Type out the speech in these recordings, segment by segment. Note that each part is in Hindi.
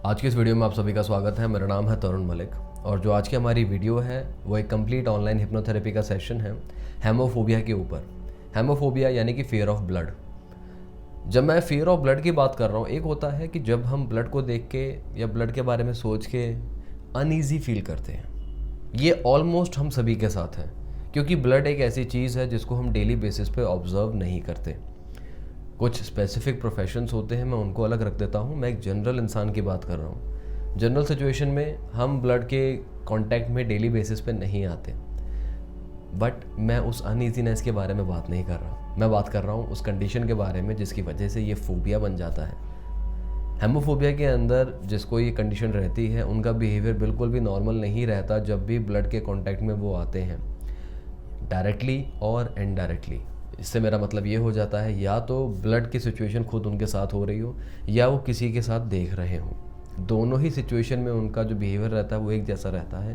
आज की इस वीडियो में आप सभी का स्वागत है। मेरा नाम है तरुण मलिक और जो आज की हमारी वीडियो है वो एक कंप्लीट ऑनलाइन हिप्नोथेरेपी का सेशन है हेमोफोबिया के ऊपर। हेमोफोबिया यानी कि फियर ऑफ ब्लड। जब मैं फियर ऑफ ब्लड की बात कर रहा हूँ, एक होता है कि जब हम ब्लड को देख के या ब्लड के बारे में सोच के अनईजी फील करते हैं। ये ऑलमोस्ट हम सभी के साथ है, क्योंकि ब्लड एक ऐसी चीज़ है जिसको हम डेली बेसिस पे ऑब्जर्व नहीं करते। कुछ स्पेसिफिक प्रोफेशंस होते हैं, मैं उनको अलग रख देता हूँ। मैं एक जनरल इंसान की बात कर रहा हूँ। जनरल सिचुएशन में हम ब्लड के कांटेक्ट में डेली बेसिस पे नहीं आते, बट मैं उस अनईजीनेस के बारे में बात नहीं कर रहा। मैं बात कर रहा हूँ उस कंडीशन के बारे में जिसकी वजह से ये फोबिया बन जाता है। हेमोफोबिया के अंदर जिसको ये कंडीशन रहती है, उनका बिहेवियर बिल्कुल भी नॉर्मल नहीं रहता जब भी ब्लड के कांटेक्ट में वो आते हैं, डायरेक्टली और इनडायरेक्टली। इससे मेरा मतलब ये हो जाता है, या तो ब्लड की सिचुएशन खुद उनके साथ हो रही हो या वो किसी के साथ देख रहे हों। दोनों ही सिचुएशन में उनका जो बिहेवियर रहता है वो एक जैसा रहता है,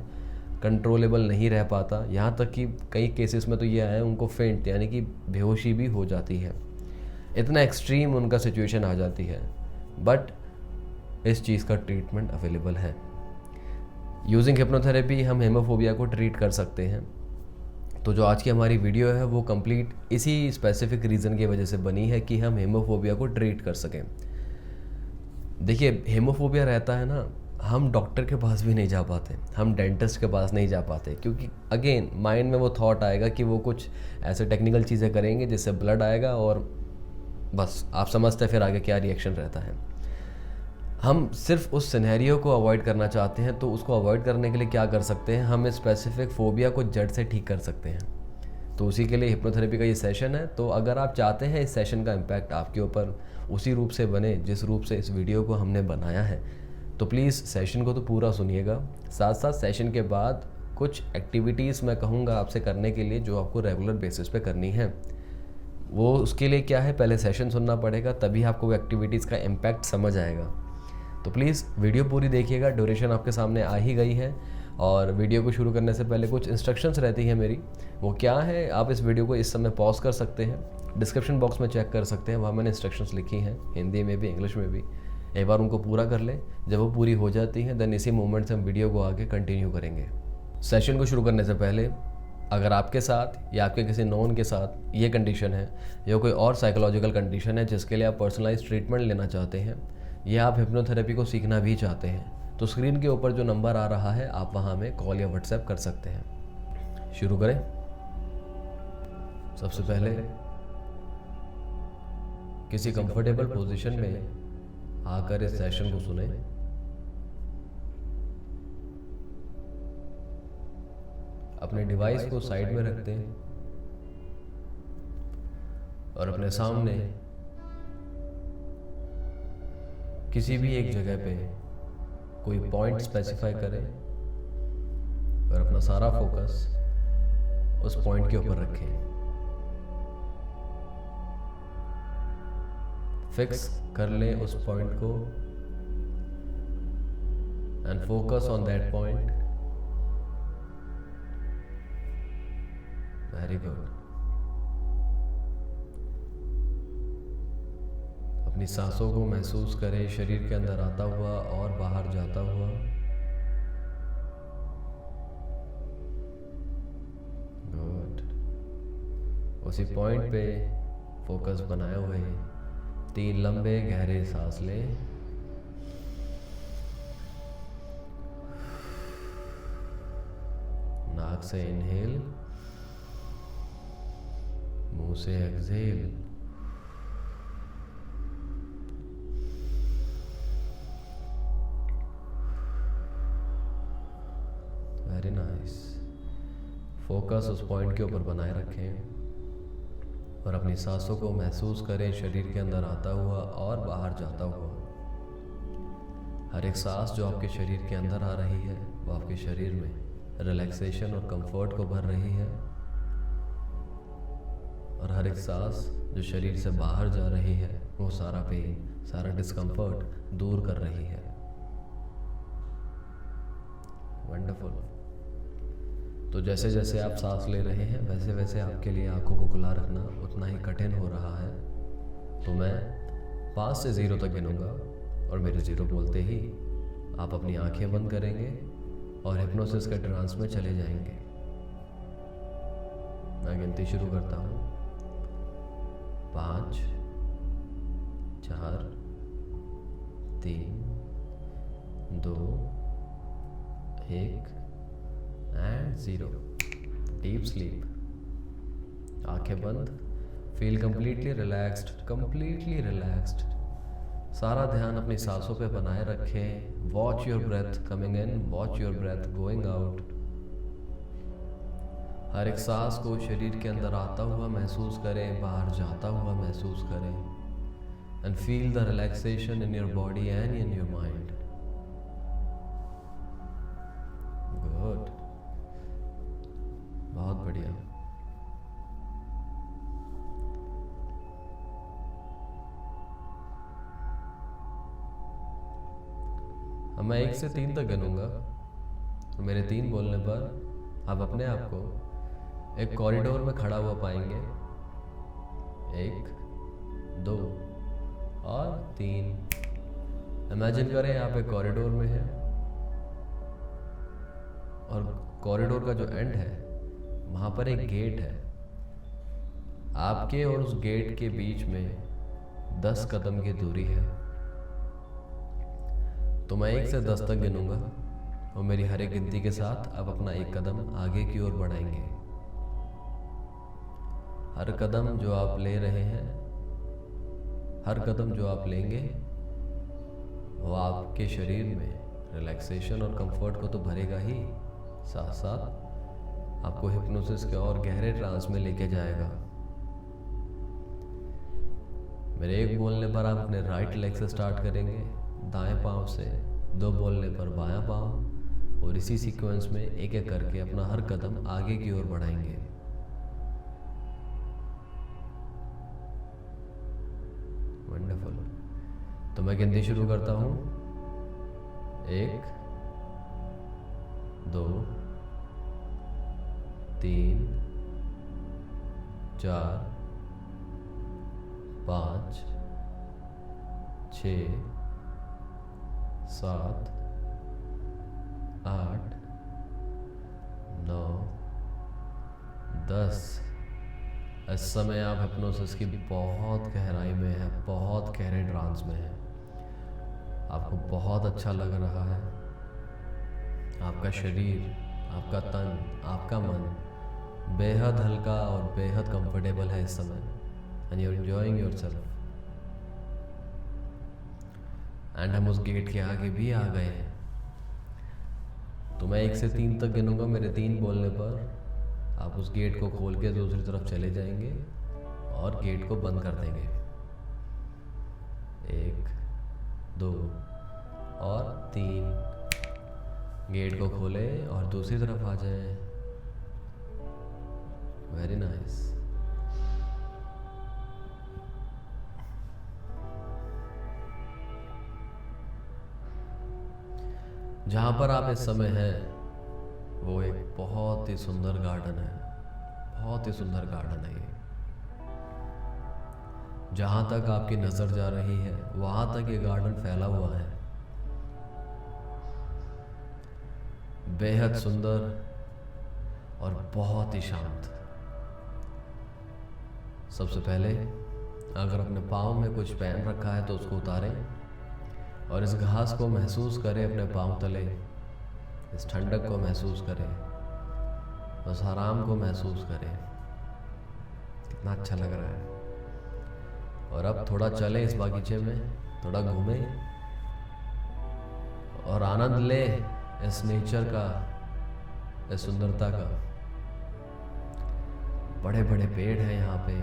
कंट्रोलेबल नहीं रह पाता। यहाँ तक कि कई केसेस में तो ये आया है उनको फेंट यानी कि बेहोशी भी हो जाती है। इतना एक्सट्रीम उनका सिचुएशन आ जाती है, बट इस चीज़ का ट्रीटमेंट अवेलेबल है। यूजिंग हिप्नोथेरेपी हम हेमोफोबिया को ट्रीट कर सकते हैं। तो जो आज की हमारी वीडियो है वो कंप्लीट इसी स्पेसिफिक रीज़न की वजह से बनी है कि हम हेमोफोबिया को ट्रीट कर सकें। देखिए, हेमोफोबिया रहता है ना, हम डॉक्टर के पास भी नहीं जा पाते, हम डेंटिस्ट के पास नहीं जा पाते, क्योंकि अगेन माइंड में वो थॉट आएगा कि वो कुछ ऐसे टेक्निकल चीज़ें करेंगे जिससे ब्लड आएगा और बस आप समझते हैं फिर आगे क्या रिएक्शन रहता है। हम सिर्फ उस सिनेरियो को अवॉइड करना चाहते हैं, तो उसको अवॉइड करने के लिए क्या कर सकते हैं, हम इस स्पेसिफिक फोबिया को जड़ से ठीक कर सकते हैं। तो उसी के लिए हिप्नोथेरेपी का ये सेशन है। तो अगर आप चाहते हैं इस सेशन का इम्पैक्ट आपके ऊपर उसी रूप से बने जिस रूप से इस वीडियो को हमने बनाया है, तो प्लीज़ सेशन को तो पूरा सुनिएगा। साथ साथ सेशन के बाद कुछ एक्टिविटीज़ मैं कहूँगा आपसे करने के लिए, जो आपको रेगुलर बेसिस पे करनी है। वो उसके लिए क्या है, पहले सेशन सुनना पड़ेगा, तभी आपको वो एक्टिविटीज़ का इम्पैक्ट समझ आएगा। तो प्लीज़ वीडियो पूरी देखिएगा। ड्यूरेशन आपके सामने आ ही गई है, और वीडियो को शुरू करने से पहले कुछ इंस्ट्रक्शंस रहती हैं मेरी। वो क्या है, आप इस वीडियो को इस समय पॉज कर सकते हैं, डिस्क्रिप्शन बॉक्स में चेक कर सकते हैं, वहाँ मैंने इंस्ट्रक्शंस लिखी हैं, हिंदी में भी इंग्लिश में भी। एक बार उनको पूरा कर लें। जब वो पूरी हो जाती हैं देन इसी मोमेंट से हम वीडियो को आगे कंटिन्यू करेंगे। सेशन को शुरू करने से पहले अगर आपके साथ या आपके किसी नोन के साथ ये कंडीशन है या कोई और साइकोलॉजिकल कंडीशन है जिसके लिए आप पर्सनलाइज ट्रीटमेंट लेना चाहते हैं, या आप हिप्नोथेरेपी को सीखना भी चाहते हैं, तो स्क्रीन के ऊपर जो नंबर आ रहा है आप वहाँ हमें कॉल या व्हाट्सएप कर सकते हैं। शुरू करें। सबसे पहले किसी कंफर्टेबल पोजीशन में आकर इस सेशन को सुने। अपने डिवाइस को साइड में रखते हैं और अपने सामने किसी भी एक जगह पे कोई पॉइंट स्पेसिफाई करें और अपना सारा फोकस उस पॉइंट के ऊपर रखें। फिक्स कर लें उस पॉइंट को and focus on that point. Very good. अपनी सांसों को महसूस करें, शरीर के अंदर आता हुआ और बाहर जाता हुआ। गुड। उसी पॉइंट पे फोकस बनाए हुए 3 लंबे गहरे सांस लें। नाक से इनहेल, मुंह से एक्सहेल। Very nice. फोकस उस पॉइंट के ऊपर बनाए रखें और अपनी सांसों को महसूस करें, शरीर के अंदर आता हुआ और बाहर जाता हुआ। हर एक सांस जो आपके शरीर के अंदर आ रही है वो आपके शरीर में रिलैक्सेशन और कंफर्ट को भर रही है, और हर एक सांस जो शरीर से बाहर जा रही है वो सारा पेन, सारा डिस्कम्फर्ट दूर कर रही है। वंडरफुल। तो जैसे जैसे आप सांस ले रहे हैं वैसे वैसे आपके लिए आंखों को खुला रखना उतना ही कठिन हो रहा है। तो मैं 5 से 0 तक गिनूंगा और मेरे 0 बोलते ही आप अपनी आंखें बंद करेंगे और हिप्नोसिस के ट्रांस में चले जाएंगे। मैं गिनती शुरू करता हूँ। 5 4 3 2 1 एंड 0। Deep sleep. आंखें बंद। Feel completely relaxed. सारा ध्यान अपनी सांसों पे बनाए रखें। Watch your breath coming in, watch your breath going out. हर एक सांस को शरीर के अंदर आता हुआ महसूस करें, बाहर जाता हुआ महसूस करें। And feel the relaxation in your body and in your mind. Good, बहुत बढ़िया। अब मैं 1 से 3 तक गिनूंगा। मेरे 3 बोलने पर आप अपने आप को एक कॉरिडोर में खड़ा हुआ पाएंगे। 1 2 और 3। इमेजिन करें आप एक कॉरिडोर में हैं और कॉरिडोर का जो एंड है वहां पर एक गेट है। आपके और उस गेट के बीच में 10 कदम की दूरी है। तो मैं 1 से 10 तक गिनूंगा और मेरी हर एक गिनती के साथ आप अपना 1 कदम आगे की ओर बढ़ाएंगे। हर कदम जो आप ले रहे हैं, हर कदम जो आप लेंगे वो आपके शरीर में रिलैक्सेशन और कंफर्ट को तो भरेगा ही, साथ साथ आपको हिप्नोसिस के और गहरे ट्रांस में लेके जाएगा। मेरे 1 बोलने पर आप अपने राइट लेग से स्टार्ट करेंगे, दाएं पांव से। 2 बोलने पर बायां पांव, और इसी सीक्वेंस में एक एक करके अपना हर कदम आगे की ओर बढ़ाएंगे। वंडरफुल। तो मैं गिनती शुरू करता हूं। 1 2 3 4 5 6 7 8 9 10। इस समय आप हिप्नोसिस की बहुत गहराई में है, बहुत गहरे ट्रांस में है। आपको बहुत अच्छा लग रहा है। आपका शरीर, आपका तन, आपका मन बेहद हल्का और बेहद कंफर्टेबल है इस समय। And you are enjoying yourself. And हम उस गेट के आगे भी आ गए हैं। तो मैं 1 से 3 तक गिनूंगा। मेरे 3 बोलने पर आप उस गेट को खोल के दूसरी तरफ चले जाएंगे और गेट को बंद कर देंगे। 1 2 और 3। गेट को खोलें और दूसरी तरफ आ जाएं। Very nice. जहाँ पर आप इस समय हैं वो एक बहुत ही सुंदर गार्डन है, बहुत ही सुंदर गार्डन है ये। जहाँ तक आपकी नज़र जा रही है वहाँ तक ये गार्डन फैला हुआ है। बेहद सुंदर और बहुत ही शांत। सबसे पहले अगर अपने पाँव में कुछ पहन रखा है तो उसको उतारें और इस घास को महसूस करें अपने पाँव तले। इस ठंडक को महसूस करें, उस आराम को महसूस करें। कितना अच्छा लग रहा है। और अब थोड़ा चलें इस बागीचे में, थोड़ा घूमें और आनंद लें इस नेचर का, इस सुंदरता का। बड़े बड़े पेड़ हैं यहाँ पे,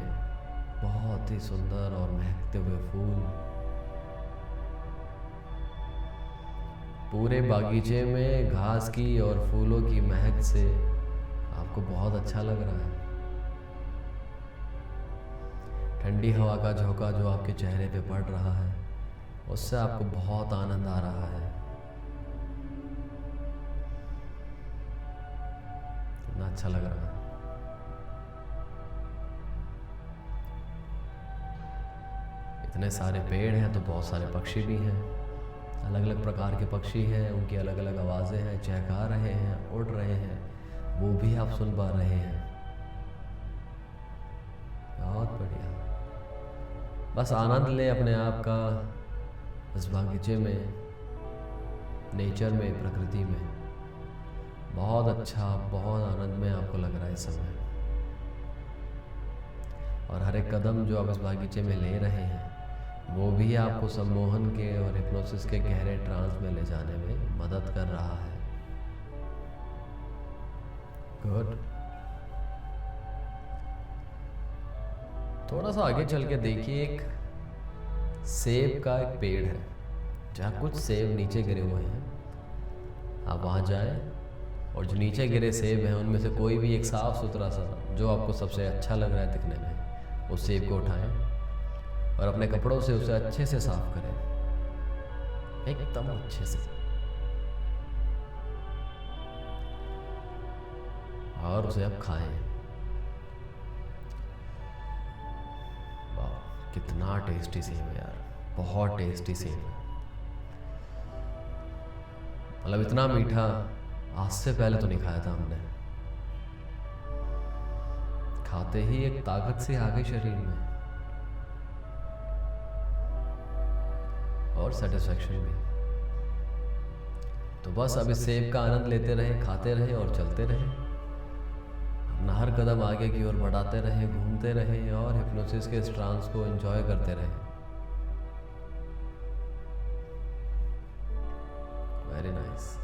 बहुत ही सुंदर और महकते हुए फूल। पूरे बागीचे में घास की और फूलों की महक से आपको बहुत अच्छा लग रहा है। ठंडी हवा का झोंका जो आपके चेहरे पे पड़ रहा है उससे आपको बहुत आनंद आ रहा है। कितना अच्छा लग रहा है। इतने सारे पेड़ हैं तो बहुत सारे पक्षी भी हैं। अलग अलग प्रकार के पक्षी हैं, उनकी अलग अलग आवाज़ें हैं, चहका रहे हैं, उड़ रहे हैं, वो भी आप सुन पा रहे हैं। बहुत बढ़िया। बस आनंद लें अपने आप का इस बागीचे में, नेचर में, प्रकृति में। बहुत अच्छा, बहुत आनंद में आपको लग रहा है इस समय। और हर एक कदम जो आप इस बागीचे में ले रहे हैं वो भी आपको सम्मोहन के और हिप्नोसिस के गहरे ट्रांस में ले जाने में मदद कर रहा है। गुड। थोड़ा सा आगे चल के देखिए, एक सेब का एक पेड़ है जहाँ कुछ सेब नीचे गिरे हुए हैं। आप वहाँ जाएं और जो नीचे गिरे सेब हैं उनमें से कोई भी एक साफ सुथरा सा जो आपको सबसे अच्छा लग रहा है दिखने में, उस सेब को उठाएं और अपने कपड़ों से उसे अच्छे से साफ करें, एकदम अच्छे से, और उसे अब खाएं। वाह, कितना टेस्टी सेब है यार, बहुत टेस्टी सेब है। मतलब इतना मीठा आज से पहले तो नहीं खाया था हमने। खाते ही एक ताकत से आ गई शरीर में और सेटिस्फैक्शन भी। तो बस अब इस सेब का आनंद लेते रहे, खाते रहे और चलते रहे, अपना हर कदम आगे की ओर बढ़ाते रहे, घूमते रहे और हिप्नोसिस के इस ट्रांस को एंजॉय करते रहे। Very nice.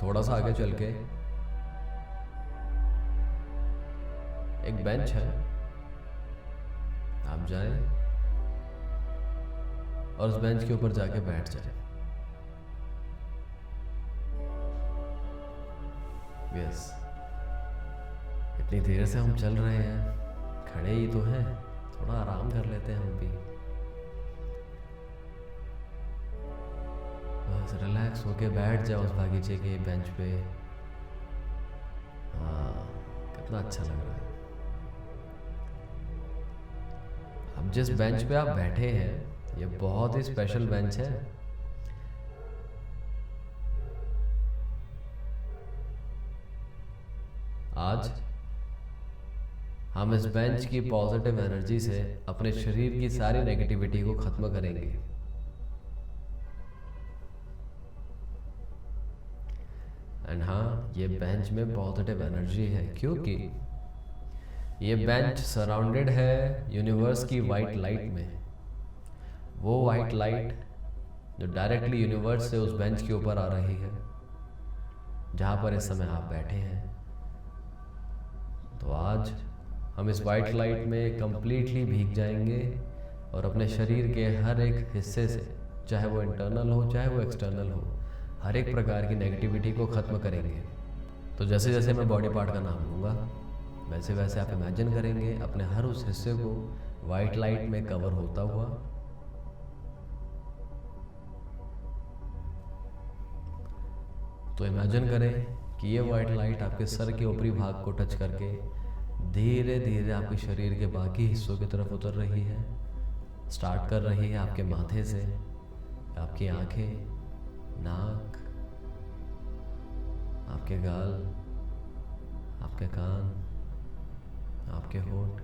थोड़ा सा आगे चल के एक बेंच है, आप जाएं और उस बेंच के ऊपर जाके बैठ जाएं। यस, इतनी देर से हम चल रहे हैं, खड़े ही तो हैं, थोड़ा आराम कर लेते हैं हम भी। बस रिलैक्स होके बैठ जाओ उस बागीचे के बेंच पे। हाँ, कितना अच्छा लग रहा है। अब जिस बेंच पे आप बैठे हैं ये बहुत ही स्पेशल बेंच है। आज हम इस बेंच की पॉजिटिव एनर्जी से अपने शरीर की सारी नेगेटिविटी को खत्म करेंगे। एंड हाँ, ये बेंच में पॉजिटिव एनर्जी है क्योंकि ये बेंच सराउंडेड है यूनिवर्स की वाइट लाइट में। वो वाइट लाइट जो डायरेक्टली यूनिवर्स से उस बेंच के ऊपर आ रही है जहाँ पर इस समय आप बैठे हैं। तो आज हम इस वाइट लाइट में कंप्लीटली भीग जाएंगे और अपने शरीर के हर एक हिस्से से, चाहे वो इंटरनल हो चाहे वो एक्सटर्नल हो, हर एक प्रकार की नेगेटिविटी को ख़त्म करेंगे। तो जैसे जैसे मैं बॉडी पार्ट का नाम लूँगा वैसे वैसे आप इमेजिन करेंगे अपने हर उस हिस्से को वाइट लाइट में कवर होता हुआ। तो इमेजिन करें कि ये वाइट लाइट आपके सर के ऊपरी भाग को टच करके धीरे धीरे आपके शरीर के बाकी हिस्सों की तरफ उतर रही है। स्टार्ट कर रही है आपके माथे से, आपकी आंखें, नाक, आपके गाल, आपके कान, आपके होंठ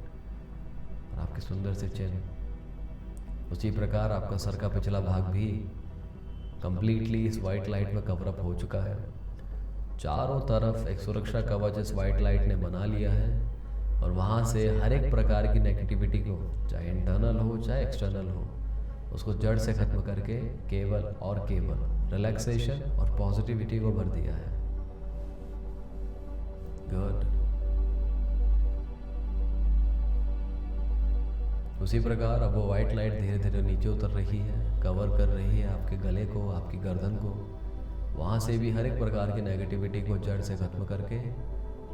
और आपके सुंदर से चिन्ह। उसी प्रकार आपका सर का पिछला भाग भी कंप्लीटली इस वाइट लाइट में कवर अप हो चुका है। चारों तरफ एक सुरक्षा कवच इस वाइट लाइट ने बना लिया है और वहाँ से हर एक प्रकार की नेगेटिविटी को, चाहे इंटरनल हो चाहे एक्सटर्नल हो, उसको जड़ से ख़त्म करके केवल और केवल रिलैक्सेशन और पॉजिटिविटी को भर दिया है। गुड। उसी प्रकार अब वो वाइट लाइट धीरे धीरे नीचे उतर रही है, कवर कर रही है आपके गले को, आपकी गर्दन को। वहाँ से भी हर एक प्रकार की नेगेटिविटी को जड़ से ख़त्म करके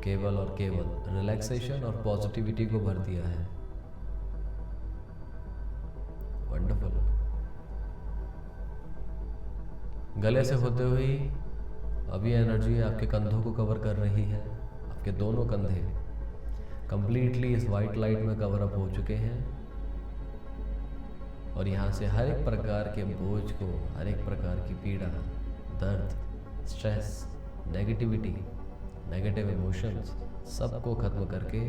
केवल और केवल रिलैक्सेशन और पॉजिटिविटी को भर दिया है। वंडरफुल। गले से होते हुए अभी एनर्जी आपके कंधों को कवर कर रही है, आपके दोनों कंधे कंप्लीटली इस वाइट लाइट में कवर अप हो चुके हैं और यहाँ से हर एक प्रकार के बोझ को, हर एक प्रकार की पीड़ा, दर्द, स्ट्रेस, नेगेटिविटी, नेगेटिव इमोशंस सबको ख़त्म करके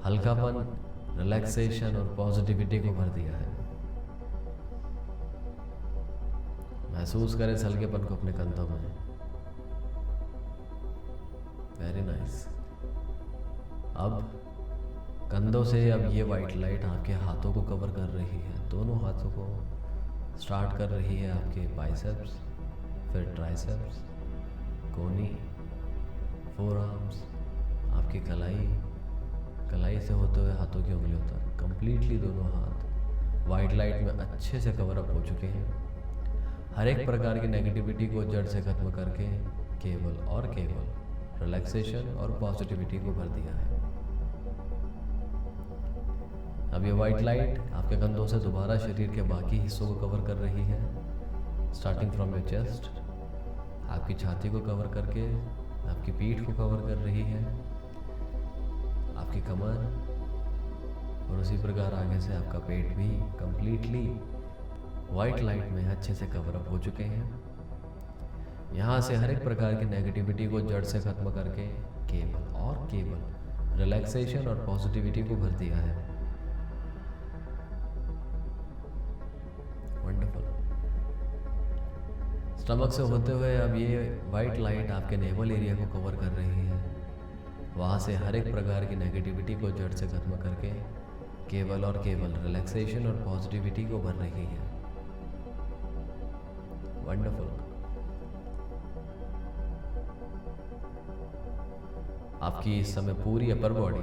हल्कापन, रिलैक्सेशन और पॉजिटिविटी को भर दिया है। महसूस करें इस हल्केपन को अपने कंधों में। Very nice. अब कंधों से अब ये वाइट लाइट आपके हाथों को कवर कर रही है, दोनों हाथों को स्टार्ट कर रही है आपके बाइसेप्स, फिर ट्राइसेप्स, कोनी, फोर आर्म्स, आपकी कलाई, कलाई से होते हुए हाथों की उंगलियों तक कंप्लीटली दोनों हाथ वाइट लाइट में अच्छे से कवर अप हो चुके हैं। हर एक प्रकार की नेगेटिविटी को जड़ से खत्म करके केवल और केवल रिलैक्सेशन और पॉजिटिविटी को भर दिया है। अब ये वाइट लाइट आपके कंधों से दोबारा शरीर के बाकी हिस्सों को कवर कर रही है, स्टार्टिंग फ्रॉम योर चेस्ट, आपकी छाती को कवर करके आपकी पीठ को कवर कर रही है, आपकी कमर, और उसी प्रकार आगे से आपका पेट भी कंप्लीटली वाइट लाइट में अच्छे से कवर अप हो चुके हैं। यहाँ से हर एक प्रकार की नेगेटिविटी को जड़ से खत्म करके केवल और केवल रिलैक्सेशन और पॉजिटिविटी को भर दिया है। वंडरफुल। स्टमक से होते हुए अब ये वाइट लाइट आपके नेवल एरिया को कवर कर रही है। वहाँ से हर एक प्रकार की नेगेटिविटी को जड़ से खत्म करके केवल और केवल रिलैक्सेशन और पॉजिटिविटी को भर रही है। वंडरफुल। आपकी इस समय पूरी अपर बॉडी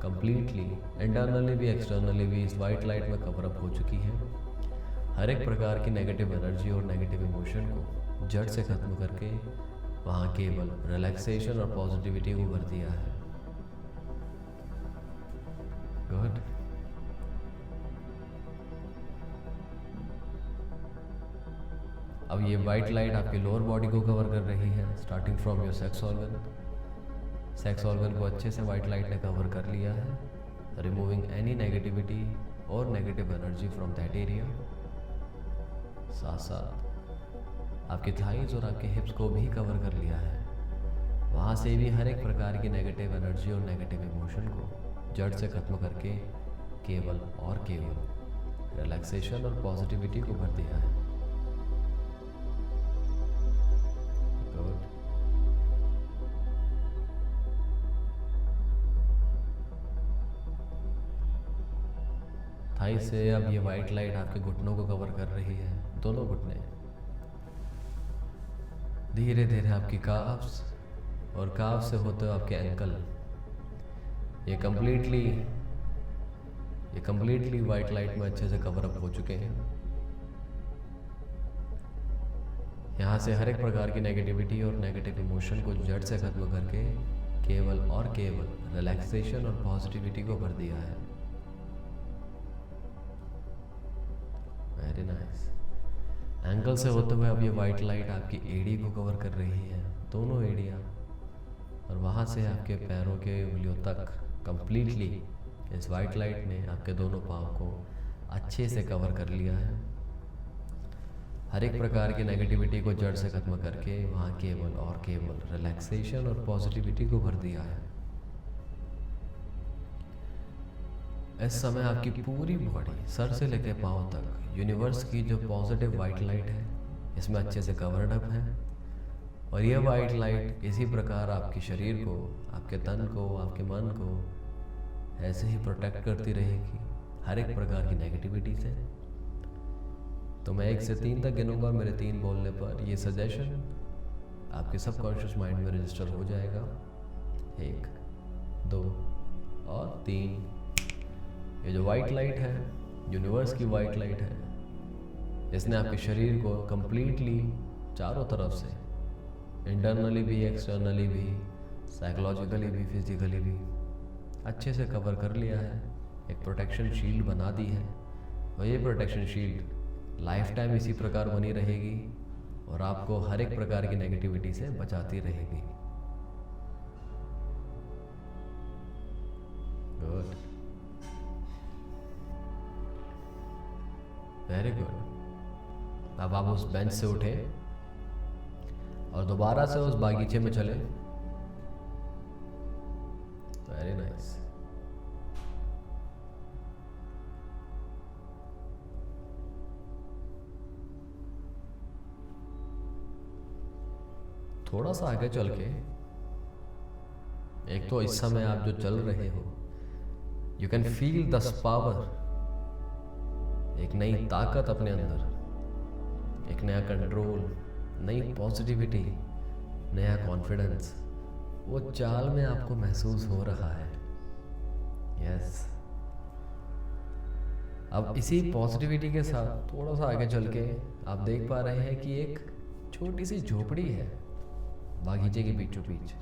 कंप्लीटली इंटरनली भी एक्सटर्नली भी इस वाइट लाइट में कवर अप हो चुकी है। हर एक प्रकार की नेगेटिव एनर्जी और नेगेटिव इमोशन को जड़ से खत्म करके वहाँ केवल रिलैक्सेशन और पॉजिटिविटी को भर दिया है। गुड। अब ये वाइट लाइट आपकी लोअर बॉडी को कवर कर रही है, starting from your sex organ. Sex organ को अच्छे से वाइट लाइट ने कवर कर लिया है, रिमूविंग एनी नेगेटिविटी और negative energy from that area. साथ साथ आपकी थाइज और आपके हिप्स को भी कवर कर लिया है। वहाँ से भी हर एक प्रकार की नेगेटिव एनर्जी और नेगेटिव इमोशन को जड़ से खत्म करके केवल और केवल रिलैक्सेशन और पॉजिटिविटी को भर दिया है। गुड। थाई से अब ये वाइट लाइट आपके घुटनों को कवर कर रही है, दोनों घुटने। धीरे धीरे आपकी काफ्स और काफ से होते हुए आपके एंकल, ये कंप्लीटली वाइट लाइट में अच्छे से कवर अप हो चुके हैं। यहाँ से हर एक प्रकार की नेगेटिविटी और नेगेटिव इमोशन को जड़ से खत्म करके केवल और केवल रिलैक्सेशन और पॉजिटिविटी को भर दिया है। Very nice. एंकल से होते हुए अब ये वाइट लाइट आपकी एड़ी को कवर कर रही है, दोनों एड़ियाँ, और वहाँ से आपके पैरों के उंगलियों तक कंप्लीटली इस वाइट लाइट ने आपके दोनों पाँव को अच्छे से कवर कर लिया है। हर एक प्रकार की नेगेटिविटी को जड़ से खत्म करके वहाँ केवल और केवल रिलैक्सेशन और पॉजिटिविटी को भर दिया है। इस समय आपकी पूरी बॉडी सर से लेकर पाँव तक यूनिवर्स की जो पॉजिटिव वाइट लाइट है इसमें अच्छे से कवर्ड अप है, और यह वाइट लाइट इसी प्रकार आपके शरीर को, आपके तन को, आपके मन को ऐसे ही प्रोटेक्ट करती रहेगी हर एक प्रकार की नेगेटिविटी से। तो मैं 1 से 3 तक गिनूंगा और मेरे 3 बोलने पर ये सजेशन आपके सबकॉन्शियस माइंड में रजिस्टर हो जाएगा। 1, 2 और 3। ये जो वाइट लाइट है, यूनिवर्स की वाइट लाइट है, इसने आपके शरीर को कंप्लीटली चारों तरफ से, इंटरनली भी, एक्सटर्नली भी, साइकोलॉजिकली भी, फिजिकली भी अच्छे से कवर कर लिया है। एक प्रोटेक्शन शील्ड बना दी है, और ये प्रोटेक्शन शील्ड लाइफ टाइम इसी प्रकार बनी रहेगी और आपको हर एक प्रकार की नेगेटिविटी से बचाती रहेगी। Very good. अब आप उस बेंच से उठे और दोबारा से उस बागीचे में चले। Very nice. थोड़ा सा आगे चल के, एक तो इस समय आप जो चल रहे हो, you can feel the power, एक नई ताकत अपने अंदर, एक नया कंट्रोल, नई पॉजिटिविटी, नया कॉन्फिडेंस वो चाल में आपको महसूस हो रहा है। यस। अब इसी पॉजिटिविटी के साथ थोड़ा सा आगे चल के आप देख पा रहे हैं कि एक छोटी सी झोपड़ी है बागीचे के बीचों बीच।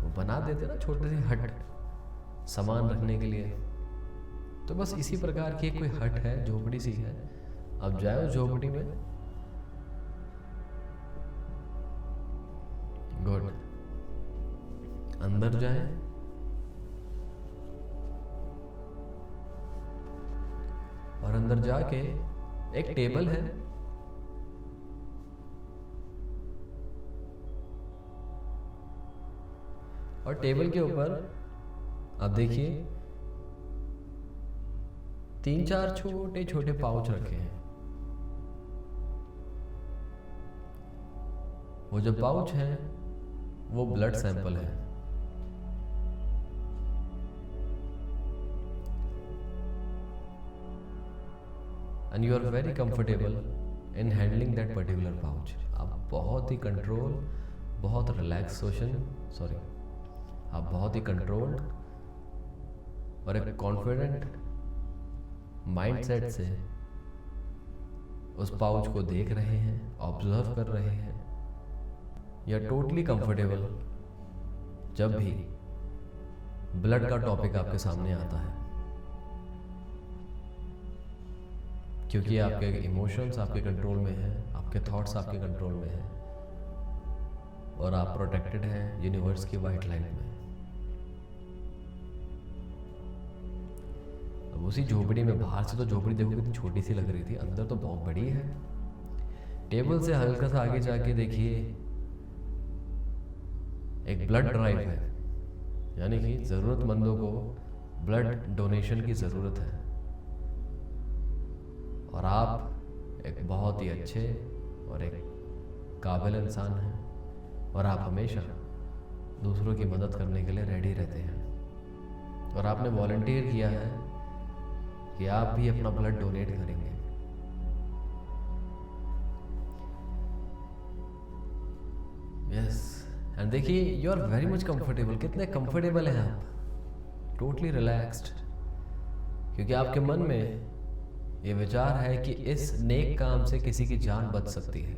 वो बना देते ना छोटी सी हट सामान रखने के लिए, तो बस इसी प्रकार की कोई हट है, झोपड़ी सी है। अब जाए उस झोपड़ी में। गुड। अंदर जाए और अंदर जाके एक टेबल है, और टेबल के ऊपर आप देखिए 3-4 छोटे छोटे पाउच रखे हैं। वो जो पाउच है वो ब्लड सैंपल है। And you are very comfortable in handling that particular pouch. आप बहुत ही कंट्रोल, बहुत आप बहुत ही कंट्रोल्ड और एक कॉन्फिडेंट माइंडसेट से उस पाउच को देख रहे हैं, ऑब्जर्व कर रहे हैं। यू आर टोटली कंफर्टेबल जब भी ब्लड का टॉपिक आपके सामने आता है, क्योंकि आपके इमोशंस आपके कंट्रोल में हैं, आपके थॉट्स आपके कंट्रोल में हैं, और आप प्रोटेक्टेड हैं यूनिवर्स की वाइट लाइट में। अब उसी झोपड़ी में, बाहर से तो झोपड़ी देखो कितनी छोटी सी लग रही थी, अंदर तो बहुत बड़ी है। टेबल से हल्का सा आगे जाके देखिए एक ब्लड ड्राइव है, यानी कि जरूरतमंदों को ब्लड डोनेशन की जरूरत है। और आप एक बहुत ही अच्छे और एक काबिल इंसान हैं, और आप हमेशा दूसरों की मदद करने के लिए रेडी रहते हैं। और आपने वॉलंटियर किया है कि आप भी अपना ब्लड डोनेट करेंगे। यस। एंड देखिए you are very much comfortable. कितने कंफर्टेबल हैं आप, टोटली रिलैक्स्ड, क्योंकि आपके मन में ये विचार है कि इस नेक काम से किसी की जान बच सकती है,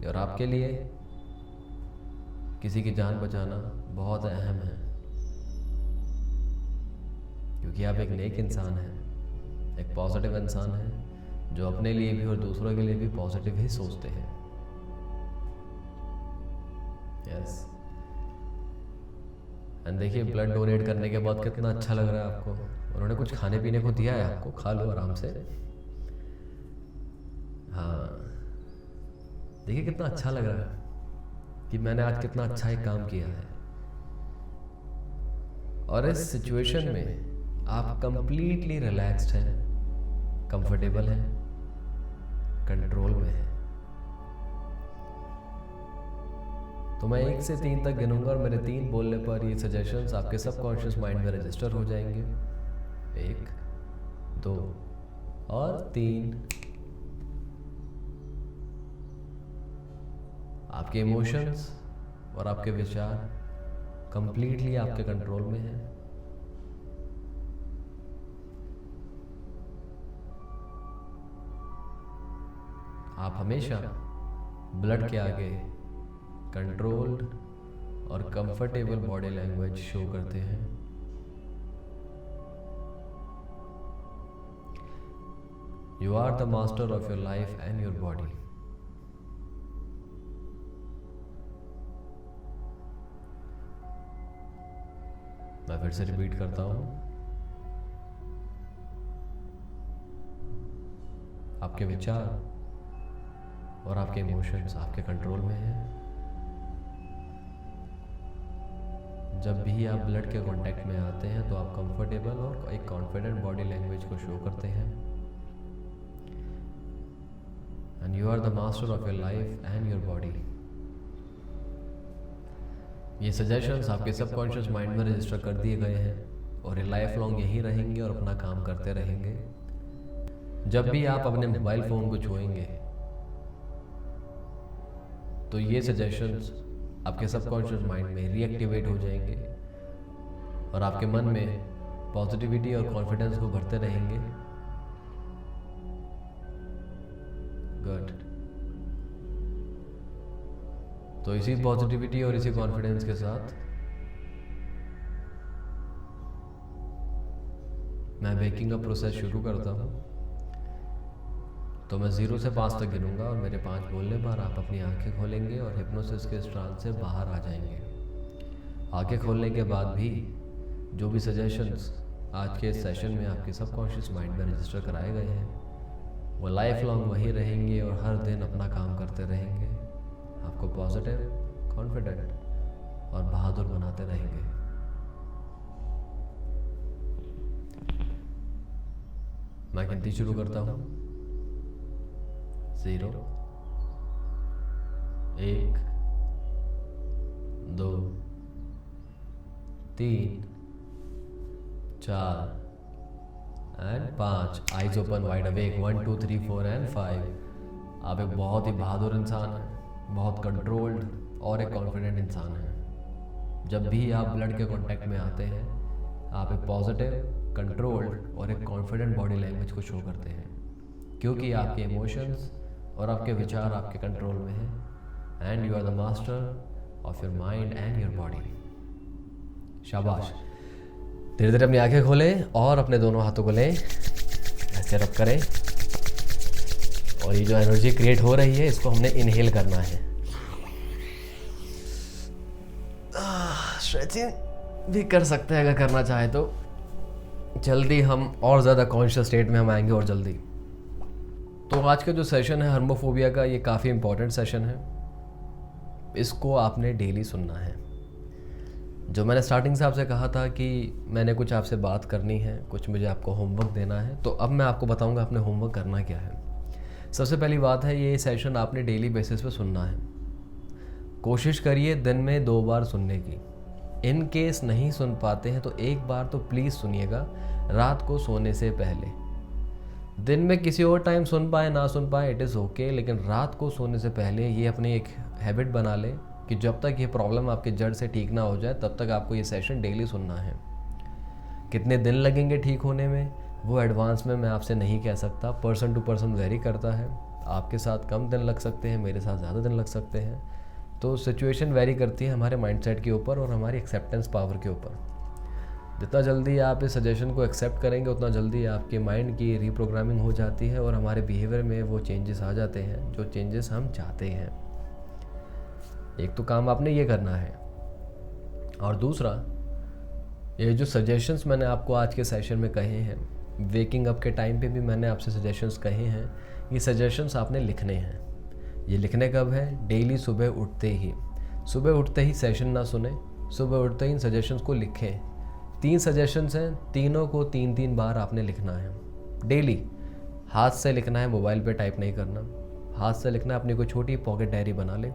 और आपके लिए किसी की जान बचाना बहुत अहम है, क्योंकि आप एक नेक इंसान हैं, एक पॉजिटिव इंसान हैं, जो अपने लिए भी और दूसरों के लिए भी पॉजिटिव ही सोचते हैं। यस। एंड देखिए ब्लड डोनेट करने के बाद कितना अच्छा लग रहा है आपको। उन्होंने कुछ खाने पीने को दिया है आपको, खा लो आराम से। हाँ, देखिए कितना अच्छा लग रहा है कि मैंने आज कितना अच्छा एक काम किया है। और इस सिचुएशन में आप कंप्लीटली रिलैक्स्ड हैं, कंफर्टेबल हैं, कंट्रोल में हैं। तो मैं 1 से 3 तक गिनूंगा, और मेरे 3 बोलने पर ये सजेशंस आपके सबकॉन्शियस माइंड में रजिस्टर हो जाएंगे। 1, 2 और 3। आपके इमोशंस और आपके विचार कंप्लीटली आपके कंट्रोल में हैं। आप हमेशा ब्लड के आगे कंट्रोल्ड और कंफर्टेबल बॉडी लैंग्वेज शो करते हैं। You are the master of your life and your body. मैं फिर से रिपीट करता हूं। आपके विचार और आपके इमोशंस आपके कंट्रोल में हैं। जब भी आप ब्लड के कांटेक्ट में आते हैं तो आप कंफर्टेबल और एक कॉन्फिडेंट बॉडी लैंग्वेज को शो करते हैं। And you are the master of your life and your body. ये सजेशंस आपके सबकॉन्शियस माइंड में रजिस्टर कर दिए गए हैं और ये लाइफ लॉन्ग यहीं रहेंगे और अपना काम करते रहेंगे। जब भी आप अपने मोबाइल फ़ोन को छुएंगे तो ये सजेशंस आपके सबकॉन्शियस माइंड में रीएक्टिवेट हो जाएंगे और आपके मन में पॉजिटिविटी और कॉन्फिडेंस को भरते रहेंगे। गुड। तो इसी पॉजिटिविटी और इसी कॉन्फिडेंस के साथ मैं वेकिंग अप प्रोसेस शुरू करता हूँ। तो मैं 0 से 5 तक गिनूंगा और मेरे 5 बोलने पर आप अपनी आंखें खोलेंगे और हिप्नोसिस के इस ट्रांस से बाहर आ जाएंगे। आंखें खोलने के बाद भी जो भी सजेशंस आज के इस सेशन में आपके सबकॉन्शियस माइंड में रजिस्टर कराए गए हैं वो लाइफ लॉन्ग वहीं रहेंगे और हर दिन अपना काम करते रहेंगे, आपको पॉजिटिव, कॉन्फिडेंट और बहादुर बनाते रहेंगे। मैं गिनती शुरू करता हूँ। 0, 1, 2, 3, 4 and 5। Eyes open wide awake. 1, 2, 3, 4 and 5। आप एक बहुत ही बहादुर इंसान हैं, बहुत कंट्रोल्ड और एक कॉन्फिडेंट इंसान हैं। जब भी आप ब्लड के कांटेक्ट में आते हैं आप एक पॉजिटिव, कंट्रोल्ड और एक कॉन्फिडेंट बॉडी लैंग्वेज को शो करते हैं, क्योंकि आपके इमोशंस और आपके विचार आपके कंट्रोल में हैं and you are the master of your mind and your body. शाबाश। धीरे धीरे अपनी आंखें खोलें और अपने दोनों हाथों को लें, ऐसे रब करें और ये जो एनर्जी क्रिएट हो रही है इसको हमने इनहेल करना है। स्ट्रेचिंग भी कर सकते हैं अगर करना चाहे तो। जल्दी हम और ज़्यादा कॉन्शियस स्टेट में हम आएंगे और जल्दी। तो आज का जो सेशन है हर्मोफोबिया का, ये काफ़ी इंपॉर्टेंट सेशन है। इसको आपने डेली सुनना है। जो मैंने स्टार्टिंग से आपसे कहा था कि मैंने कुछ आपसे बात करनी है, कुछ मुझे आपको होमवर्क देना है, तो अब मैं आपको बताऊंगा आपने होमवर्क करना क्या है। सबसे पहली बात है ये सेशन आपने डेली बेसिस पे सुनना है। कोशिश करिए दिन में 2 बार सुनने की। इन केस नहीं सुन पाते हैं तो एक बार तो प्लीज़ सुनिएगा, रात को सोने से पहले। दिन में किसी और टाइम सुन पाए ना सुन पाए इट इज़ ओके, लेकिन रात को सोने से पहले ये अपनी एक हैबिट बना ले कि जब तक ये प्रॉब्लम आपके जड़ से ठीक ना हो जाए तब तक आपको ये सेशन डेली सुनना है। कितने दिन लगेंगे ठीक होने में वो एडवांस में मैं आपसे नहीं कह सकता, पर्सन टू पर्सन वेरी करता है। आपके साथ कम दिन लग सकते हैं, मेरे साथ ज़्यादा दिन लग सकते हैं। तो सिचुएशन वेरी करती है हमारे माइंडसेट के ऊपर और हमारी एक्सेप्टेंस पावर के ऊपर। जितना जल्दी आप इस सजेशन को एक्सेप्ट करेंगे उतना जल्दी आपके माइंड की रीप्रोग्रामिंग हो जाती है और हमारे बिहेवियर में वो चेंजेस आ जाते हैं जो चेंजेस हम चाहते हैं। एक तो काम आपने ये करना है, और दूसरा ये जो सजेशंस मैंने आपको आज के सेशन में कहे हैं, वेकिंग अप के टाइम पे भी मैंने आपसे सजेशंस कहे हैं, ये सजेशंस आपने लिखने हैं। ये लिखने कब है? डेली सुबह उठते ही। सुबह उठते ही सेशन ना सुने, सुबह उठते ही इन सजेशंस को लिखें। 3 सजेशंस हैं, तीनों को 3-3 बार आपने लिखना है डेली। हाथ से लिखना है, मोबाइल पे टाइप नहीं करना। हाथ से लिखना है, अपनी कोई छोटी पॉकेट डायरी बना ले,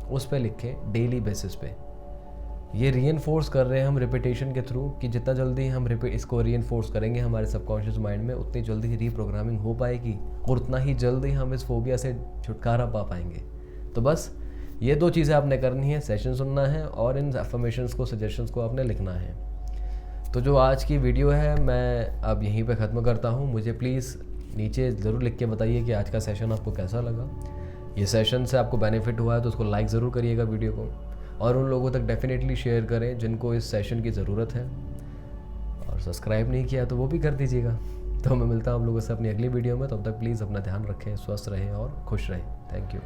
उस पर लिखें डेली बेसिस पे। ये रीइंफोर्स कर रहे हैं हम रिपीटेशन के थ्रू कि जितना जल्दी हम इसको रीइंफोर्स करेंगे हमारे सबकॉन्शियस माइंड में, उतनी जल्दी ही रीप्रोग्रामिंग हो पाएगी और उतना ही जल्दी हम इस फोबिया से छुटकारा पा पाएंगे। तो बस ये 2 चीज़ें आपने करनी है, सेशन सुनना है और इन अफर्मेशंस को, सजेशंस को आपने लिखना है। तो जो आज की वीडियो है मैं अब यहीं पे ख़त्म करता हूँ। मुझे प्लीज़ नीचे ज़रूर लिख के बताइए कि आज का सेशन आपको कैसा लगा। ये सेशन से आपको बेनिफिट हुआ है तो उसको लाइक ज़रूर करिएगा वीडियो को, और उन लोगों तक डेफिनेटली शेयर करें जिनको इस सेशन की ज़रूरत है, और सब्सक्राइब नहीं किया तो वो भी कर दीजिएगा। तो मैं मिलता हूँ आप लोगों से अपनी अगली वीडियो में। तब तक प्लीज़ अपना ध्यान रखें, स्वस्थ रहें और खुश रहें। Thank you.